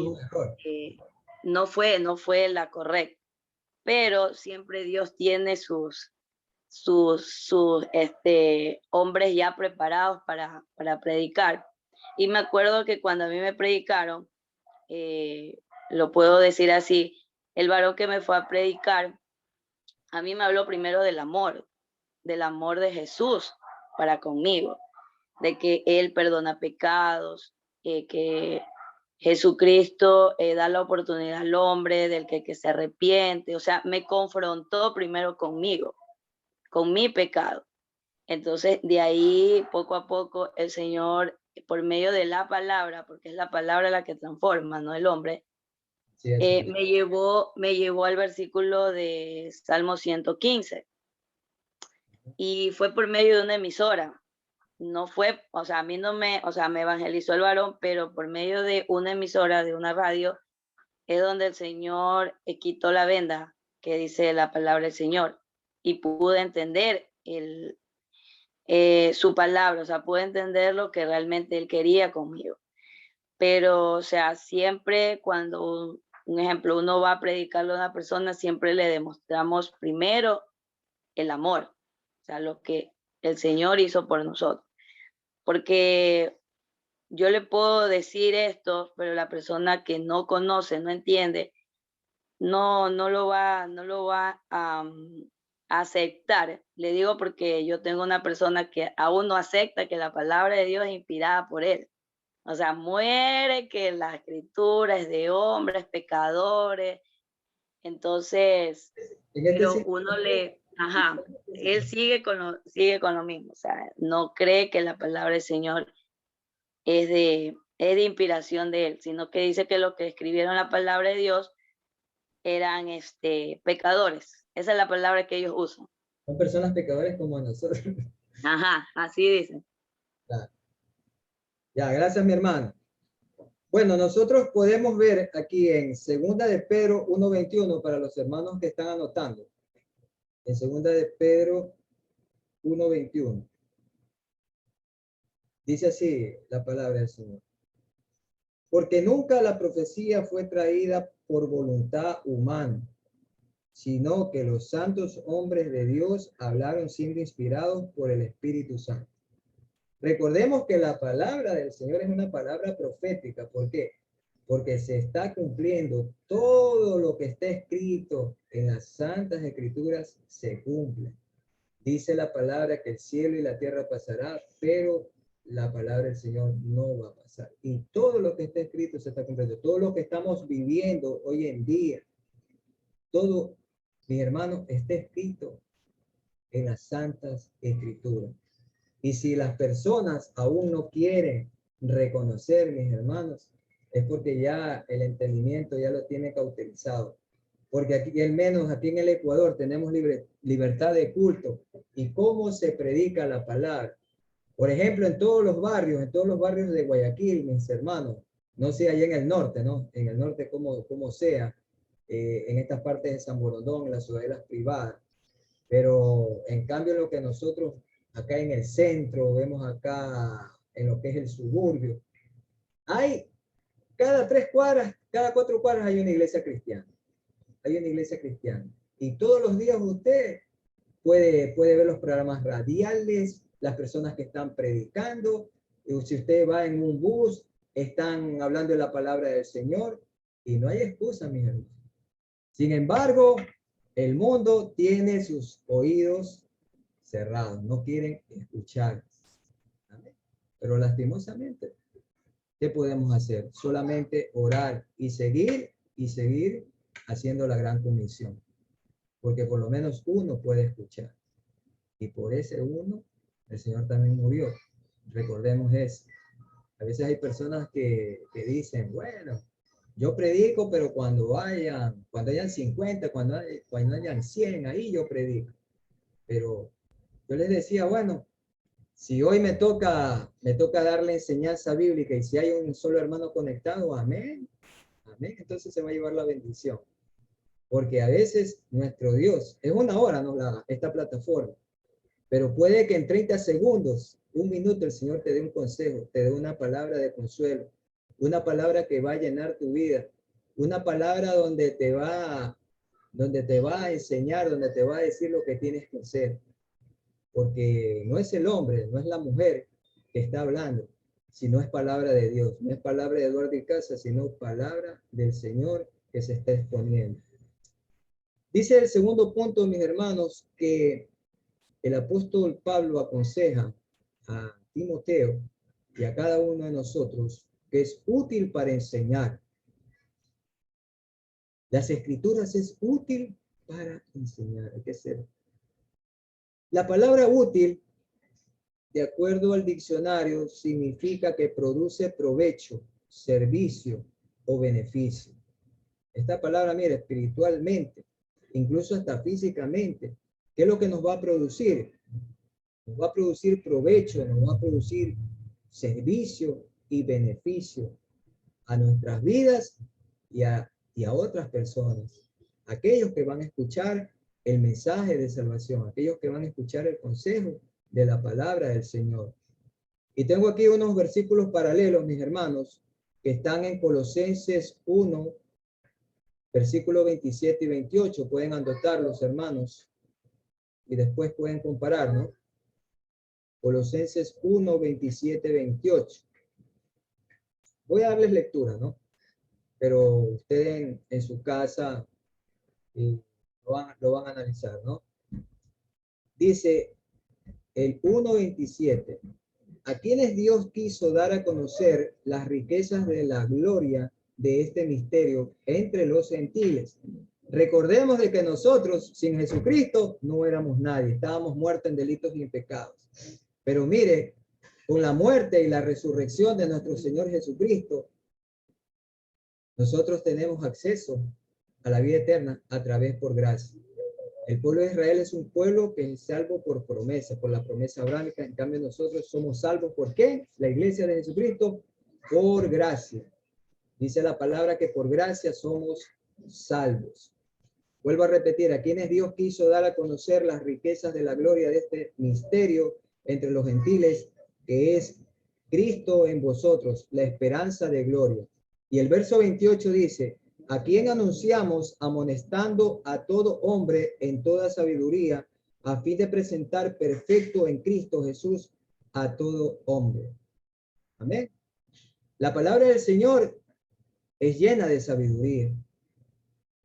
no fue la correcta, pero siempre Dios tiene sus hombres ya preparados para predicar. Y me acuerdo que cuando a mí me predicaron, lo puedo decir así, el varón que me fue a predicar, a mí me habló primero del amor de Jesús para conmigo, de que Él perdona pecados, que Jesucristo da la oportunidad al hombre, del que se arrepiente. O sea, me confrontó primero conmigo, con mi pecado. Entonces, de ahí, poco a poco, el Señor, por medio de la palabra, porque es la palabra la que transforma, no el hombre,
Sí,
me llevó al versículo de Salmo 115. Y fue por medio de una emisora. No fue, o sea, a mí no me, o sea, me evangelizó el varón, pero por medio de una emisora, de una radio, es donde el Señor quitó la venda que dice la palabra del Señor, y pude entender su palabra, o sea, pude entender lo que realmente Él quería conmigo. Pero, o sea, siempre cuando, un ejemplo, uno va a predicarle a una persona, siempre le demostramos primero el amor, o sea, lo que el Señor hizo por nosotros. Porque yo le puedo decir esto, pero la persona que no conoce, no entiende, no lo va a aceptar. Le digo porque yo tengo una persona que aún no acepta que la palabra de Dios es inspirada por él. O sea, muere que la escritura es de hombres pecadores. Entonces, pero uno él sigue con lo mismo. O sea, no cree que la palabra del Señor es de inspiración de él, sino que dice que los que escribieron la palabra de Dios eran pecadores. Esa es la palabra que ellos usan.
Son personas pecadores como nosotros.
Así dicen.
Claro. Ya, gracias, mi hermano. Bueno, nosotros podemos ver aquí en Segunda de Pedro 1:21 para los hermanos que están anotando. En Segunda de Pedro 1:21. Dice así la palabra del Señor. Porque nunca la profecía fue traída por voluntad humana, sino que los santos hombres de Dios hablaron siendo inspirados por el Espíritu Santo. Recordemos que la palabra del Señor es una palabra profética. ¿Por qué? Porque se está cumpliendo todo lo que está escrito en las Santas Escrituras, se cumple. Dice la palabra que el cielo y la tierra pasará, pero la palabra del Señor no va a pasar. Y todo lo que está escrito se está cumpliendo. Todo lo que estamos viviendo hoy en día, todo, mis hermanos, está escrito en las Santas Escrituras. Y si las personas aún no quieren reconocer, mis hermanos, es porque ya el entendimiento ya lo tiene cauterizado. Porque aquí, al menos aquí en el Ecuador, tenemos libertad de culto. ¿Y cómo se predica la palabra? Por ejemplo, en todos los barrios de Guayaquil, mis hermanos, no sé allá en el norte, ¿no? En el norte como sea, en estas partes de San Borondón, en las ciudadelas privadas. Pero en cambio lo que nosotros acá en el centro, vemos acá en lo que es el suburbio, hay cada 3 cuadras, cada 4 cuadras hay una iglesia cristiana. Hay una iglesia cristiana. Y todos los días usted puede ver los programas radiales, las personas que están predicando. Y si usted va en un bus, están hablando de la palabra del Señor. Y no hay excusa, mis hermanos. Sin embargo, el mundo tiene sus oídos cerrados, no quieren escuchar. ¿Amén? Pero lastimosamente, ¿qué podemos hacer? Solamente orar y seguir haciendo la gran comisión, porque por lo menos uno puede escuchar. Y por ese uno, el Señor también murió. Recordemos eso. A veces hay personas que dicen, bueno, yo predico, pero cuando hayan 50, cuando hayan 100, ahí yo predico. Pero yo les decía, bueno, si hoy me toca darle enseñanza bíblica y si hay un solo hermano conectado, amén, amén, entonces se va a llevar la bendición. Porque a veces nuestro Dios, es una hora, ¿no? Esta plataforma, pero puede que en 30 segundos, un minuto, el Señor te dé un consejo, te dé una palabra de consuelo, una palabra que va a llenar tu vida, una palabra donde te va a enseñar, donde te va a decir lo que tienes que hacer. Porque no es el hombre, no es la mujer que está hablando, sino es palabra de Dios, no es palabra de Eduardo y Casa, sino palabra del Señor que se está exponiendo. Dice el segundo punto, mis hermanos, que el apóstol Pablo aconseja a Timoteo y a cada uno de nosotros que es útil para enseñar. Las escrituras es útil para enseñar. Hay que ser. La palabra útil, de acuerdo al diccionario, significa que produce provecho, servicio o beneficio. Esta palabra, mira, espiritualmente, incluso hasta físicamente, ¿qué es lo que nos va a producir? Nos va a producir provecho, nos va a producir servicio y beneficio a nuestras vidas y a otras personas. Aquellos que van a escuchar el mensaje de salvación, aquellos que van a escuchar el consejo de la palabra del Señor. Y tengo aquí unos versículos paralelos, mis hermanos, que están en Colosenses 1, versículos 27 y 28. Pueden anotarlos, hermanos, y después pueden comparar, ¿no? Colosenses 1, 27, 28. Voy a darles lectura, ¿no? Pero ustedes en su casa lo van a analizar, ¿no? Dice el 1:27. ¿A quienes Dios quiso dar a conocer las riquezas de la gloria de este misterio entre los gentiles? Recordemos de que nosotros, sin Jesucristo, no éramos nadie. Estábamos muertos en delitos y en pecados. Pero mire, con la muerte y la resurrección de nuestro Señor Jesucristo, nosotros tenemos acceso a la vida eterna a través por gracia. El pueblo de Israel es un pueblo que es salvo por promesa, por la promesa abrámica. En cambio, nosotros somos salvos. ¿Por qué? La iglesia de Jesucristo, por gracia. Dice la palabra que por gracia somos salvos. Vuelvo a repetir, a quienes Dios quiso dar a conocer las riquezas de la gloria de este misterio entre los gentiles, que es Cristo en vosotros, la esperanza de gloria. Y el verso 28 dice, a quien anunciamos amonestando a todo hombre en toda sabiduría, a fin de presentar perfecto en Cristo Jesús a todo hombre. Amén. La palabra del Señor es llena de sabiduría.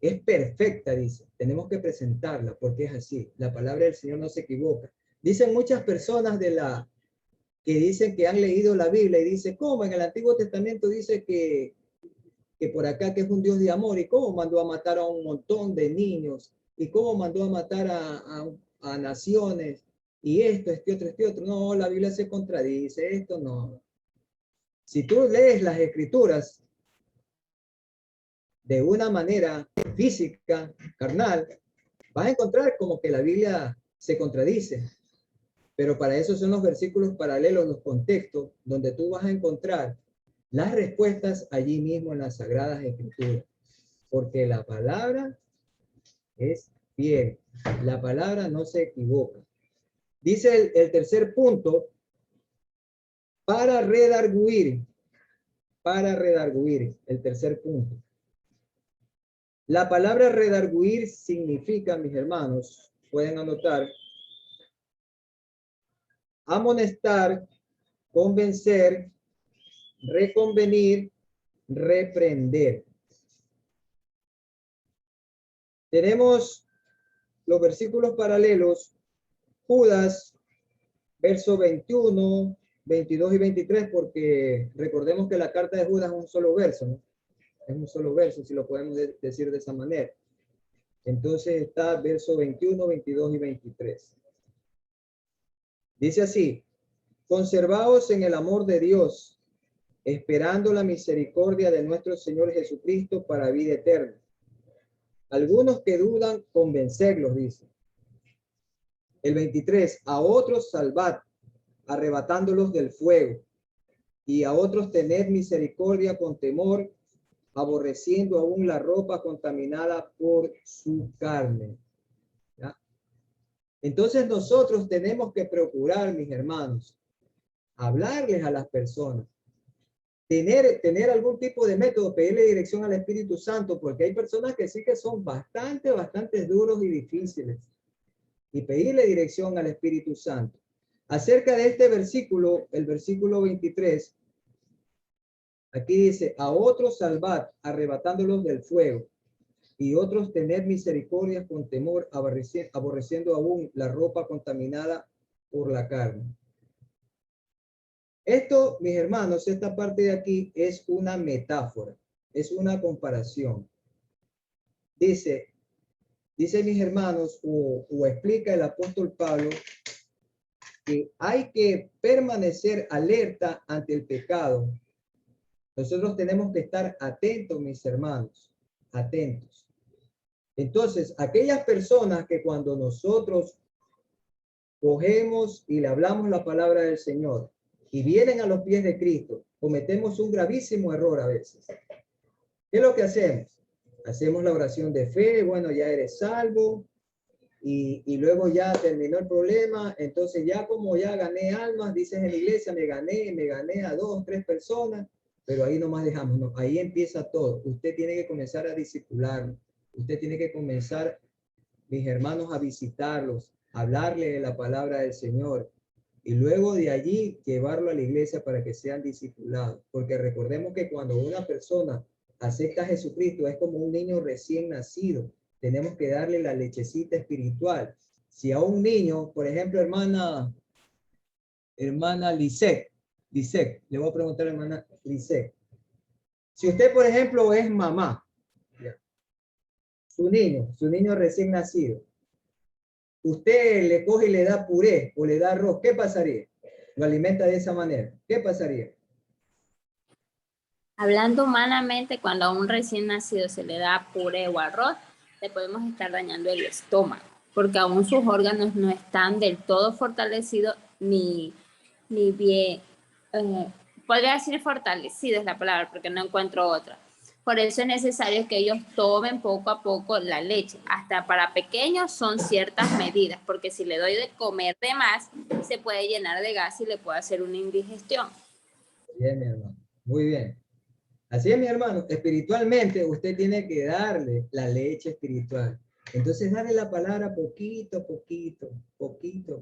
Es perfecta, dice. Tenemos que presentarla porque es así. La palabra del Señor no se equivoca. Dicen muchas personas que dicen que han leído la Biblia y dicen, ¿cómo? En el Antiguo Testamento dice que por acá que es un Dios de amor, y cómo mandó a matar a un montón de niños, y cómo mandó a matar a naciones, y este otro. No, la Biblia se contradice, esto no. Si tú lees las Escrituras de una manera física, carnal, vas a encontrar como que la Biblia se contradice. Pero para eso son los versículos paralelos, los contextos, donde tú vas a encontrar las respuestas allí mismo en las Sagradas Escrituras. Porque la palabra es fiel. La palabra no se equivoca. Dice el tercer punto, para redarguir, el tercer punto. La palabra redarguir significa, mis hermanos, pueden anotar, amonestar, convencer, reconvenir, reprender. Tenemos los versículos paralelos, Judas, verso 21, 22 y 23, porque recordemos que la carta de Judas es un solo verso, ¿no? Es un solo verso, si lo podemos decir de esa manera. Entonces está verso 21, 22 y 23. Dice así, conservaos en el amor de Dios, esperando la misericordia de nuestro Señor Jesucristo para vida eterna. Algunos que dudan, convencerlos, dice. El 23, a otros salvad, arrebatándolos del fuego, y a otros tened misericordia con temor, aborreciendo aún la ropa contaminada por su carne. ¿Ya? Entonces nosotros tenemos que procurar, mis hermanos, hablarles a las personas, tener algún tipo de método, pedirle dirección al Espíritu Santo, porque hay personas que sí que son bastante duros y difíciles, y pedirle dirección al Espíritu Santo. Acerca de este versículo, el versículo 23, aquí dice, a otros salvad, arrebatándolos del fuego, y otros tened misericordia con temor, aborreciendo aún la ropa contaminada por la carne. Esto, mis hermanos, esta parte de aquí es una metáfora, es una comparación. Dice mis hermanos, o explica el apóstol Pablo, que hay que permanecer alerta ante el pecado. Nosotros tenemos que estar atentos, mis hermanos, atentos. Entonces, aquellas personas que cuando nosotros cogemos y le hablamos la palabra del Señor y vienen a los pies de Cristo, cometemos un gravísimo error a veces. ¿Qué es lo que hacemos? Hacemos la oración de fe, bueno, ya eres salvo, y luego ya terminó el problema, entonces ya como ya gané almas, dices en la iglesia, me gané a 2, 3 personas, pero ahí nomás dejamos, no, ahí empieza todo. Usted tiene que comenzar a discipularlo, usted tiene que comenzar, mis hermanos, a visitarlos, hablarle de la palabra del Señor, y luego de allí llevarlo a la iglesia para que sean discipulados, porque recordemos que cuando una persona acepta a Jesucristo es como un niño recién nacido. Tenemos que darle la lechecita espiritual. Si a un niño, por ejemplo, hermana Lisette, le voy a preguntar a hermana Lisette, si usted, por ejemplo, es mamá, su niño recién nacido, usted le coge y le da puré o le da arroz, ¿qué pasaría? Lo alimenta de esa manera, ¿qué pasaría?
Hablando humanamente, cuando a un recién nacido se le da puré o arroz, le podemos estar dañando el estómago, porque aún sus órganos no están del todo fortalecidos ni bien, podría decir fortalecidos es la palabra, porque no encuentro otra. Por eso es necesario que ellos tomen poco a poco la leche. Hasta para pequeños son ciertas medidas, porque si le doy de comer de más, se puede llenar de gas y le puede hacer una indigestión.
Bien, mi hermano. Muy bien. Así es, mi hermano. Espiritualmente, usted tiene que darle la leche espiritual. Entonces, darle la palabra poquito a poquito.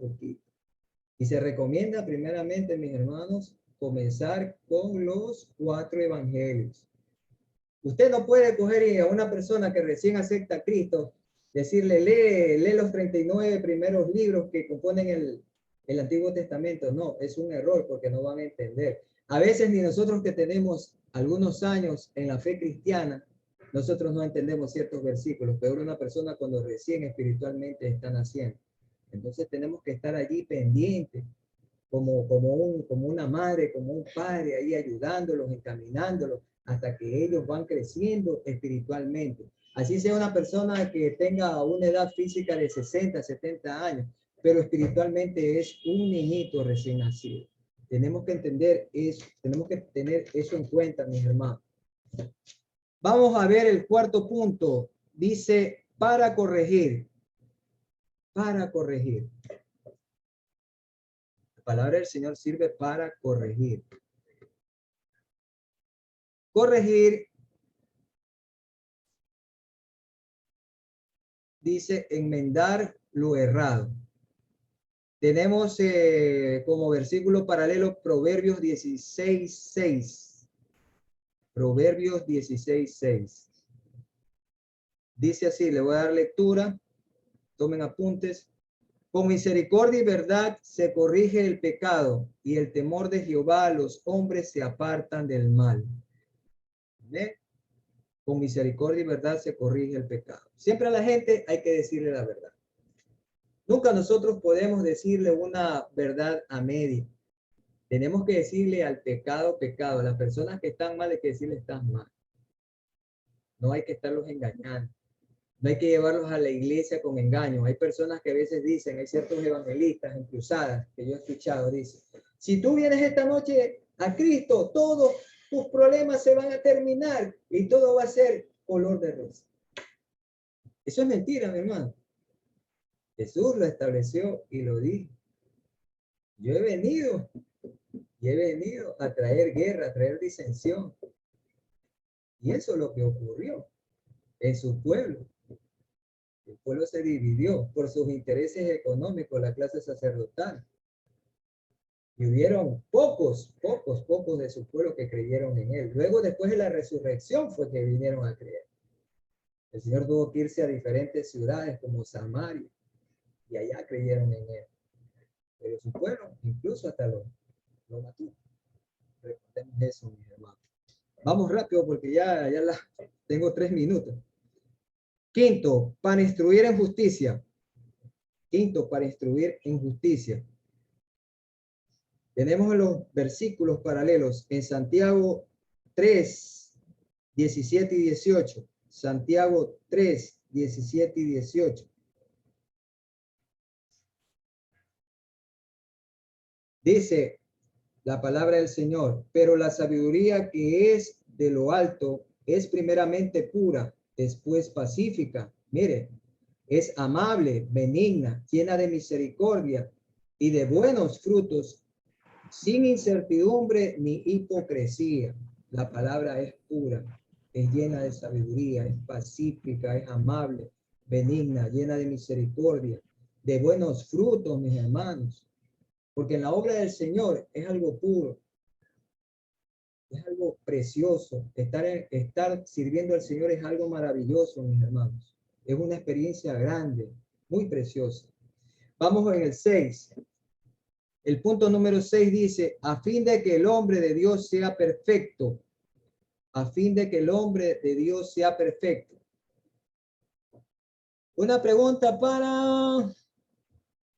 Y se recomienda primeramente, mis hermanos, comenzar con los 4 evangelios. Usted no puede coger a una persona que recién acepta a Cristo, decirle, lee los 39 primeros libros que componen el Antiguo Testamento. No, es un error porque no van a entender. A veces ni nosotros que tenemos algunos años en la fe cristiana, nosotros no entendemos ciertos versículos, pero una persona cuando recién espiritualmente está naciendo. Entonces tenemos que estar allí pendientes, como una madre, como un padre, ahí ayudándolos, encaminándolos, hasta que ellos van creciendo espiritualmente. Así sea una persona que tenga una edad física de 60, 70 años, pero espiritualmente es un niñito recién nacido. Tenemos que entender eso, tenemos que tener eso en cuenta, mis hermanos. Vamos a ver el cuarto punto. Dice, para corregir. Para corregir. La palabra del Señor sirve para corregir. Corregir dice enmendar lo errado. Tenemos como versículo paralelo Proverbios 16:6. Proverbios 16:6. Dice así, le voy a dar lectura. Tomen apuntes. Con misericordia y verdad se corrige el pecado, y el temor de Jehová los hombres se apartan del mal. ¿Ven? Con misericordia y verdad se corrige el pecado. Siempre a la gente hay que decirle la verdad. Nunca nosotros podemos decirle una verdad a media. Tenemos que decirle al pecado, pecado. A las personas que están mal hay que decirle están mal. No hay que estarlos engañando. No hay que llevarlos a la iglesia con engaño. Hay personas que a veces dicen, hay ciertos evangelistas en cruzadas que yo he escuchado, dicen, si tú vienes esta noche a Cristo, todos tus problemas se van a terminar y todo va a ser color de rosa. Eso es mentira, mi hermano. Jesús lo estableció y lo dijo. Yo he venido a traer guerra, a traer disensión. Y eso es lo que ocurrió en su pueblo. El pueblo se dividió por sus intereses económicos, la clase sacerdotal. Y hubieron pocos de su pueblo que creyeron en él. Luego, después de la resurrección, fue que vinieron a creer. El Señor tuvo que irse a diferentes ciudades como Samaria, y allá creyeron en él. Pero su pueblo incluso hasta lo mató. Recordemos eso, mis hermanos. Vamos rápido porque ya tengo 3 minutos. Quinto, para instruir en justicia. Quinto, para instruir en justicia. Tenemos los versículos paralelos en Santiago 3, 17 y 18. Santiago 3, 17 y 18. Dice la palabra del Señor, pero la sabiduría que es de lo alto es primeramente pura, después pacífica. Mire, es amable, benigna, llena de misericordia y de buenos frutos, sin incertidumbre ni hipocresía. La palabra es pura, es llena de sabiduría, es pacífica, es amable, benigna, llena de misericordia, de buenos frutos, mis hermanos. Porque en la obra del Señor es algo puro, es algo precioso. Estar sirviendo al Señor es algo maravilloso, mis hermanos. Es una experiencia grande, muy preciosa. Vamos en el 6. El punto número 6 dice, a fin de que el hombre de Dios sea perfecto. A fin de que el hombre de Dios sea perfecto. Una pregunta para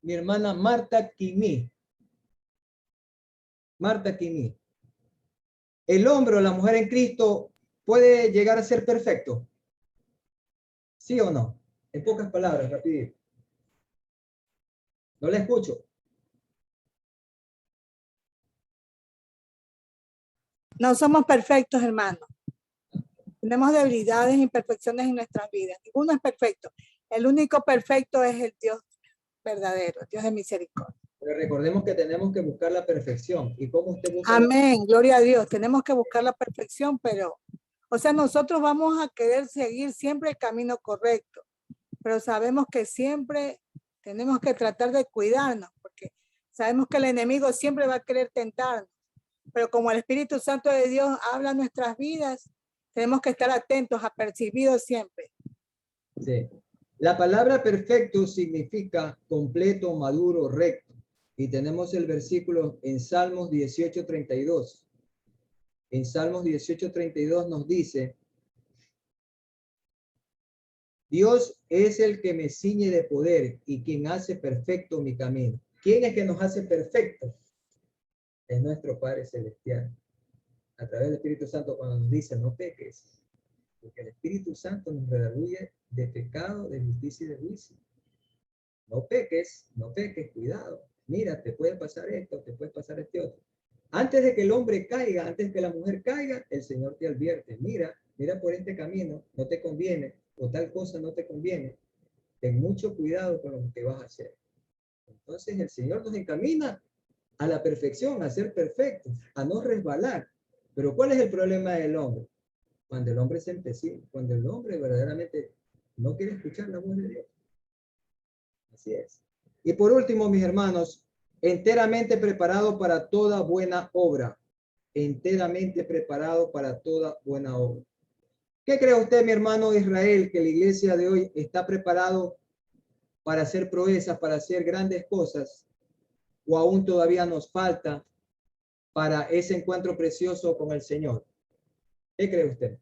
mi hermana Marta Quimí. Marta Quimí. ¿El hombre o la mujer en Cristo puede llegar a ser perfecto? ¿Sí o no? En pocas palabras, rapidito. No la escucho.
No somos perfectos, hermano. Tenemos debilidades e imperfecciones en nuestras vidas. Ninguno es perfecto. El único perfecto es el Dios verdadero, el Dios de misericordia.
Pero recordemos que tenemos que buscar la perfección. ¿Y cómo usted busca?
Amén, gloria a Dios. Tenemos que buscar la perfección, pero, o sea, nosotros vamos a querer seguir siempre el camino correcto, pero sabemos que siempre tenemos que tratar de cuidarnos, porque sabemos que el enemigo siempre va a querer tentarnos, pero como el Espíritu Santo de Dios habla en nuestras vidas, tenemos que estar atentos, apercibidos siempre.
Sí. La palabra perfecto significa completo, maduro, recto. Y tenemos el versículo en Salmos 18:32. En Salmos 18:32 nos dice, Dios es el que me ciñe de poder y quien hace perfecto mi camino. ¿Quién es que nos hace perfecto? Es nuestro Padre Celestial. A través del Espíritu Santo cuando nos dice no peques. Porque el Espíritu Santo nos redarguye de pecado, de justicia y de juicio. No peques, cuidado. Mira, te puede pasar esto, te puede pasar este otro. Antes de que el hombre caiga, antes que la mujer caiga, el Señor te advierte. Mira por este camino, no te conviene, o tal cosa no te conviene. Ten mucho cuidado con lo que vas a hacer. Entonces el Señor nos encamina a la perfección, a ser perfectos, a no resbalar. Pero ¿cuál es el problema del hombre? Cuando el hombre se empecina, cuando el hombre verdaderamente no quiere escuchar la voz de Dios. Así es. Y por último, mis hermanos, enteramente preparado para toda buena obra. Enteramente preparado para toda buena obra. ¿Qué cree usted, mi hermano Israel, que la iglesia de hoy está preparado para hacer proezas, para hacer grandes cosas? ¿O aún todavía nos falta para ese encuentro precioso con el Señor? ¿Qué cree usted?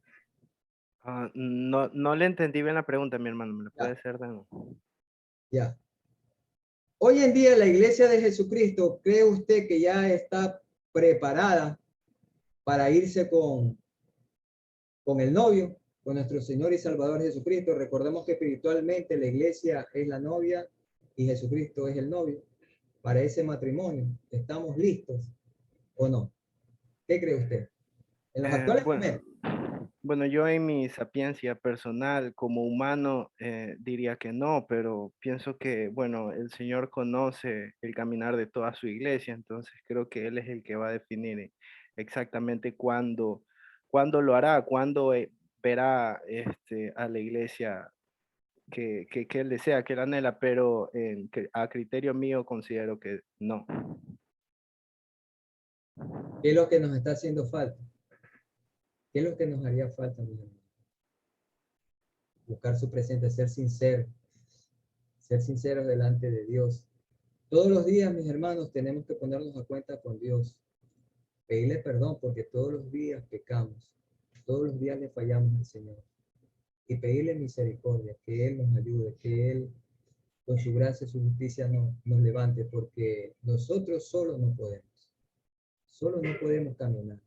No le entendí bien la pregunta, mi hermano. ¿Me la puede hacer de nuevo?
Ya. Hoy en día la iglesia de Jesucristo, ¿cree usted que ya está preparada para irse con el novio, con nuestro Señor y Salvador Jesucristo? Recordemos que espiritualmente la iglesia es la novia y Jesucristo es el novio. Para ese matrimonio, ¿estamos listos o no? ¿Qué cree usted? En los actuales momentos.
Bueno, yo en mi sapiencia personal como humano diría que no, pero pienso que, bueno, el Señor conoce el caminar de toda su iglesia, entonces creo que Él es el que va a definir exactamente cuándo lo hará, cuándo verá a la iglesia que Él desea, que Él anhela, pero a criterio mío considero que no.
¿Qué es lo que nos está haciendo falta? ¿Qué es lo que nos haría falta, mis hermanos? Buscar su presencia, ser sinceros delante de Dios. Todos los días, mis hermanos, tenemos que ponernos a cuenta con Dios. Pedirle perdón porque todos los días pecamos. Todos los días le fallamos al Señor. Y pedirle misericordia, que Él nos ayude, que Él con su gracia y su justicia nos levante, porque nosotros solos no podemos. Solo no podemos caminar.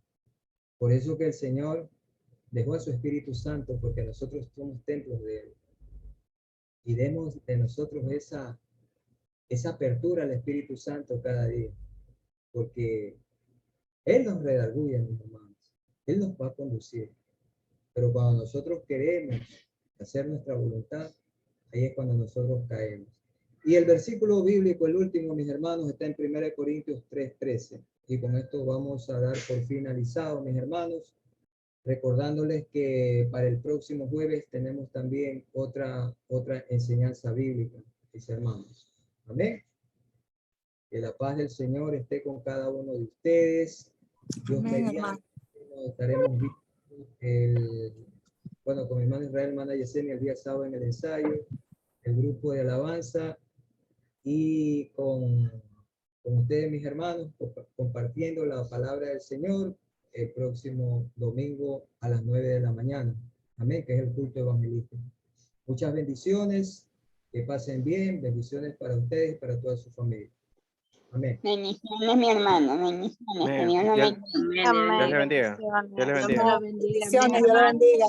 Por eso que el Señor dejó a su Espíritu Santo, porque nosotros somos templos de Él. Y demos de nosotros esa apertura al Espíritu Santo cada día, porque Él nos redarguye, mis hermanos. Él nos va a conducir. Pero cuando nosotros queremos hacer nuestra voluntad, ahí es cuando nosotros caemos. Y el versículo bíblico, el último, mis hermanos, está en 1 Corintios 3:13. Y con esto vamos a dar por finalizado, mis hermanos, recordándoles que para el próximo jueves tenemos también otra enseñanza bíblica, mis hermanos. Amén. Que la paz del Señor esté con cada uno de ustedes. Dios mediante, nos estaremos viendo con mi hermano Israel, hermana Yesenia, el día sábado en el ensayo, el grupo de alabanza y con ustedes, mis hermanos, compartiendo la palabra del Señor el próximo domingo a las 9 de la mañana. Amén, que es el culto evangelístico. Muchas bendiciones, que pasen bien, bendiciones para ustedes y para toda su familia. Amén.
Bendiciones, mi hermano, bendiciones. Que Dios lo bendiga.
Dios le bendiga. Dios le bendiga.
Bendiciones, Dios le bendiga.